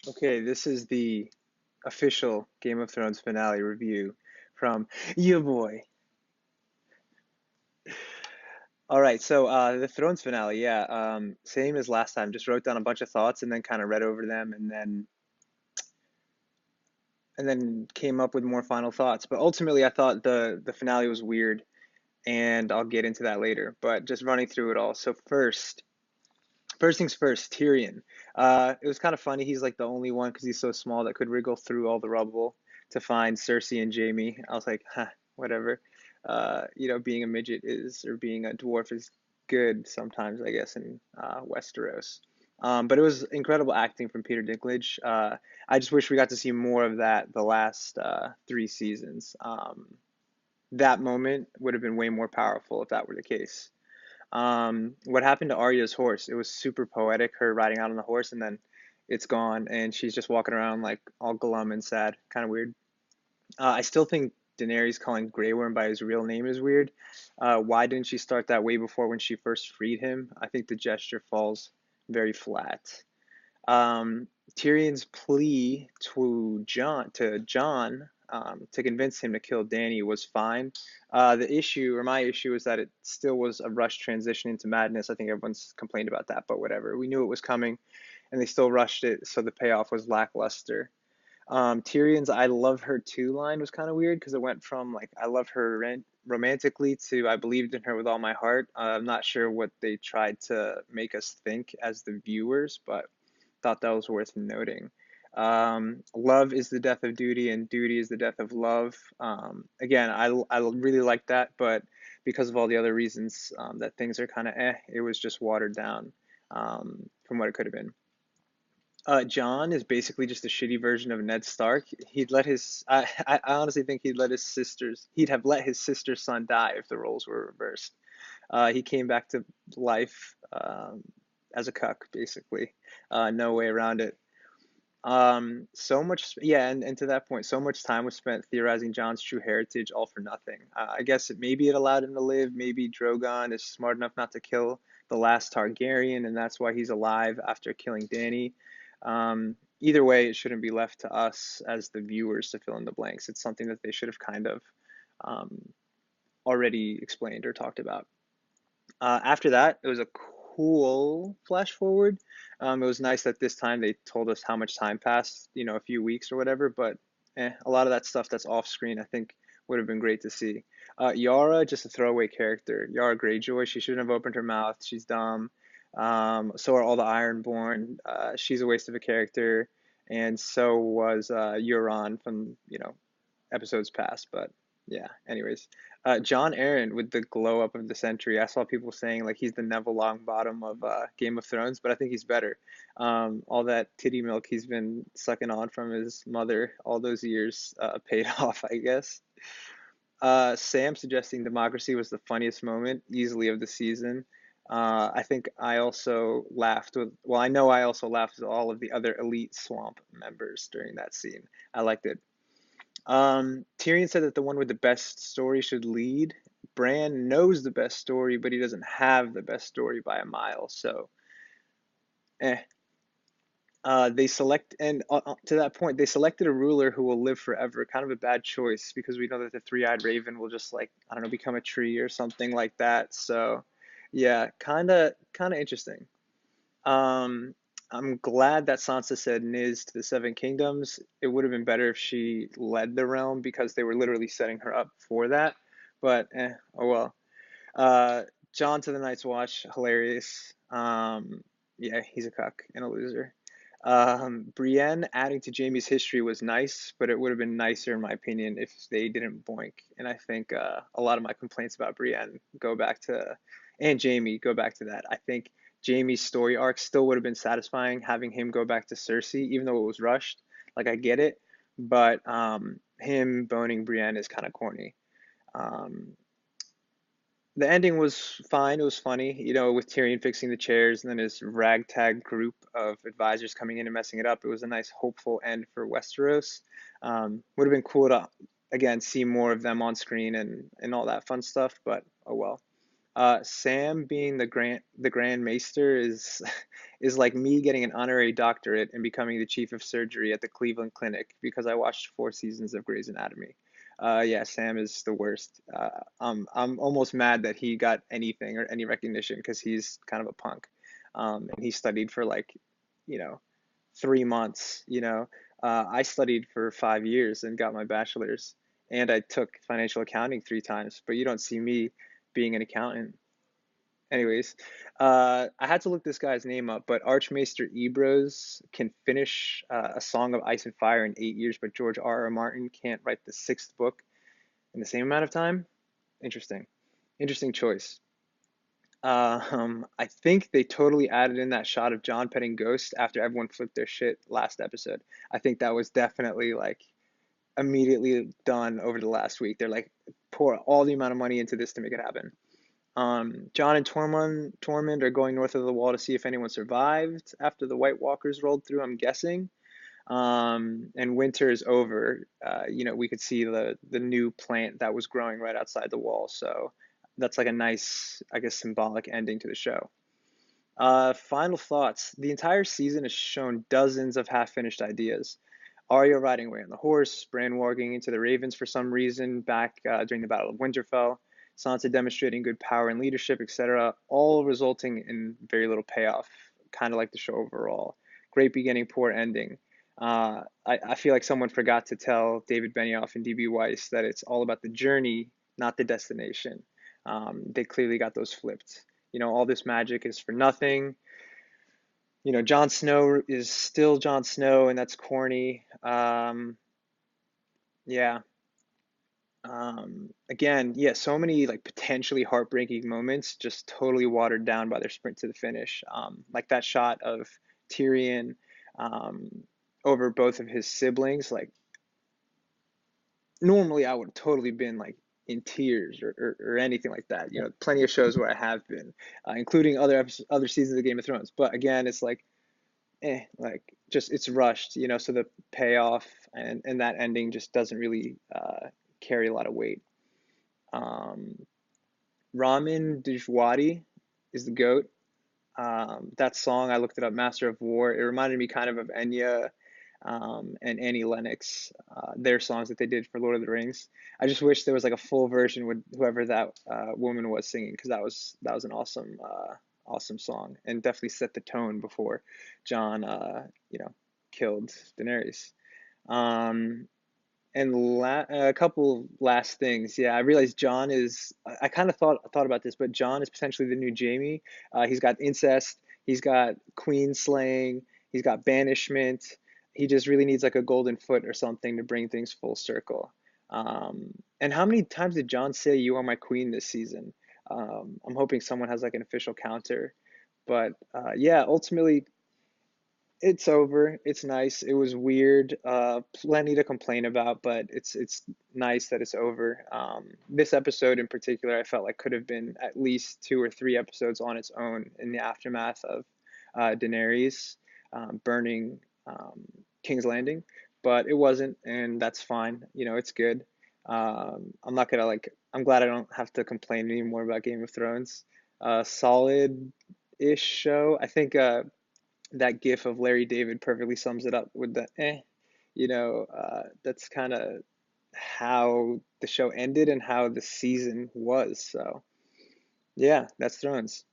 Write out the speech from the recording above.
Okay, this is the official Game of Thrones finale review from you boy. All right, so the Thrones finale, yeah, same as last time. Just wrote down a bunch of thoughts and then kind of read over them and then came up with more final thoughts. But ultimately, I thought the finale was weird, and I'll get into that later. But just running through it all. So first things first, Tyrion. It was kind of funny. He's like the only one because he's so small that could wriggle through all the rubble to find Cersei and Jaime. I was like, huh, whatever. Being a midget is, or being a dwarf is good sometimes, I guess, in Westeros. But it was incredible acting from Peter Dinklage. I just wish we got to see more of that the last three seasons. That moment would have been way more powerful if that were the case. What happened to Arya's horse? It was super poetic, her riding out on the horse, and then it's gone, and she's just walking around like all glum and sad. Kind of weird. I still think Daenerys calling Grey Worm by his real name is weird. Why didn't she start that way before when she first freed him? I think the gesture falls very flat. Um, Tyrion's plea to Jon to convince him to kill Dany was fine. My issue, is that it still was a rushed transition into madness. I think everyone's complained about that, but whatever. We knew it was coming, and they still rushed it, so the payoff was lackluster. Tyrion's "I love her too" line was kind of weird because it went from like "I love her romantically" to "I believed in her with all my heart." I'm not sure what they tried to make us think as the viewers, but thought that was worth noting. Love is the death of duty, and duty is the death of love. Again, I really like that, but because of all the other reasons that things are kind of it was just watered down from what it could have been. Jon is basically just a shitty version of Ned Stark. I honestly think he'd have let his sister's son die if the roles were reversed. He came back to life as a cuck, basically. No way around it. So much, yeah, and to that point, so much time was spent theorizing Jon's true heritage, all for nothing. I guess maybe it allowed him to live. Maybe Drogon is smart enough not to kill the last Targaryen, and that's why he's alive after killing Dany. Either way, it shouldn't be left to us as the viewers to fill in the blanks. It's something that they should have kind of um, already explained or talked about. After that, it was a cool flash forward. It was nice that this time they told us how much time passed, a few weeks or whatever, but a lot of that stuff that's off screen, I think, would have been great to see. Yara, just a throwaway character. Yara Greyjoy, she shouldn't have opened her mouth. She's dumb. So are all the Ironborn. She's a waste of a character, and so was Euron from, episodes past, but yeah. Anyways, John Aaron with the glow up of the century. I saw people saying like he's the Neville Longbottom of Game of Thrones, but I think he's better. All that titty milk he's been sucking on from his mother all those years paid off, I guess. Sam suggesting democracy was the funniest moment easily of the season. I think I also laughed with, well, I know I also laughed with all of the other elite swamp members during that scene. I liked it. Tyrion said that the one with the best story should lead. Bran knows the best story, but he doesn't have the best story by a mile. So, eh. They select, and to that point, they selected a ruler who will live forever. Kind of a bad choice because we know that the three-eyed raven will just like, I don't know, become a tree or something like that. So, yeah, kind of interesting. Um, I'm glad that Sansa said Niz to the Seven Kingdoms. It would have been better if she led the realm because they were literally setting her up for that. But oh well. Uh, John to the Night's Watch, hilarious. Yeah, he's a cuck and a loser. Brienne adding to Jamie's history was nice, but it would have been nicer, in my opinion, if they didn't boink. And I think a lot of my complaints about Brienne go back to, and Jamie go back to that. I think Jamie's story arc still would have been satisfying having him go back to Cersei, even though it was rushed. Like, I get it, but him boning Brienne is kind of corny. Um, the ending was fine. It was funny, with Tyrion fixing the chairs and then his ragtag group of advisors coming in and messing it up. It was a nice, hopeful end for Westeros. Would have been cool to, again, see more of them on screen and all that fun stuff, but oh well. Sam being the Grand Maester is is like me getting an honorary doctorate and becoming the chief of surgery at the Cleveland Clinic because I watched 4 seasons of Grey's Anatomy. Yeah, Sam is the worst. I'm almost mad that he got anything or any recognition because he's kind of a punk. And he studied for like, you know, 3 months. I studied for 5 years and got my bachelor's, and I took financial accounting 3 times. But you don't see me being an accountant. Anyways, I had to look this guy's name up, but Archmaester Ebros can finish A Song of Ice and Fire in 8 years, but George R. R. Martin can't write the sixth book in the same amount of time. Interesting. Interesting choice. I think they totally added in that shot of John petting Ghost after everyone flipped their shit last episode. I think that was definitely like immediately done over the last week. They're like, pour all the amount of money into this to make it happen. John and Tormund are going north of the wall to see if anyone survived after the White Walkers rolled through, I'm guessing. And winter is over. We could see the new plant that was growing right outside the wall. So that's like a nice, I guess, symbolic ending to the show. Final thoughts. The entire season has shown dozens of half-finished ideas. Arya riding away on the horse, Bran walking into the Ravens for some reason back during the Battle of Winterfell, Sansa demonstrating good power and leadership, etc., all resulting in very little payoff, kind of like the show overall. Great beginning, poor ending. I feel like someone forgot to tell David Benioff and DB Weiss that it's all about the journey, not the destination. They clearly got those flipped. All this magic is for nothing. Jon Snow is still Jon Snow, and that's corny. Yeah. Again, yeah, so many like potentially heartbreaking moments just totally watered down by their sprint to the finish. Like that shot of Tyrion um, over both of his siblings. Like normally, I would have totally been like in tears or anything like that. Plenty of shows where I have been, including other seasons of Game of Thrones. But again, it's like like just it's rushed, so the payoff and that ending just doesn't really carry a lot of weight. Um, Ramin Djawadi is the goat. That song, I looked it up, Master of War. It reminded me kind of Enya and Annie Lennox, their songs that they did for Lord of the Rings. I just wish there was like a full version with whoever that woman was singing, because that was an awesome song, and definitely set the tone before Jon killed Daenerys. Um, and a couple last things. Yeah, I realized Jon is. I kind of thought about this, but Jon is potentially the new Jaime. He's got incest. He's got queen slaying. He's got banishment. He just really needs like a golden foot or something to bring things full circle. And how many times did Jon say "You are my queen" this season? I'm hoping someone has like an official counter. But yeah, ultimately it's over. It's nice. It was weird. Plenty to complain about, but it's nice that it's over. This episode in particular, I felt like could have been at least 2 or 3 episodes on its own in the aftermath of Daenerys burning King's Landing, but it wasn't, and that's fine. It's good. I'm not gonna like. I'm glad I don't have to complain anymore about Game of Thrones. Solid-ish show. I think. That gif of Larry David perfectly sums it up with the that's kind of how the show ended and how the season was. So, yeah, that's Thrones.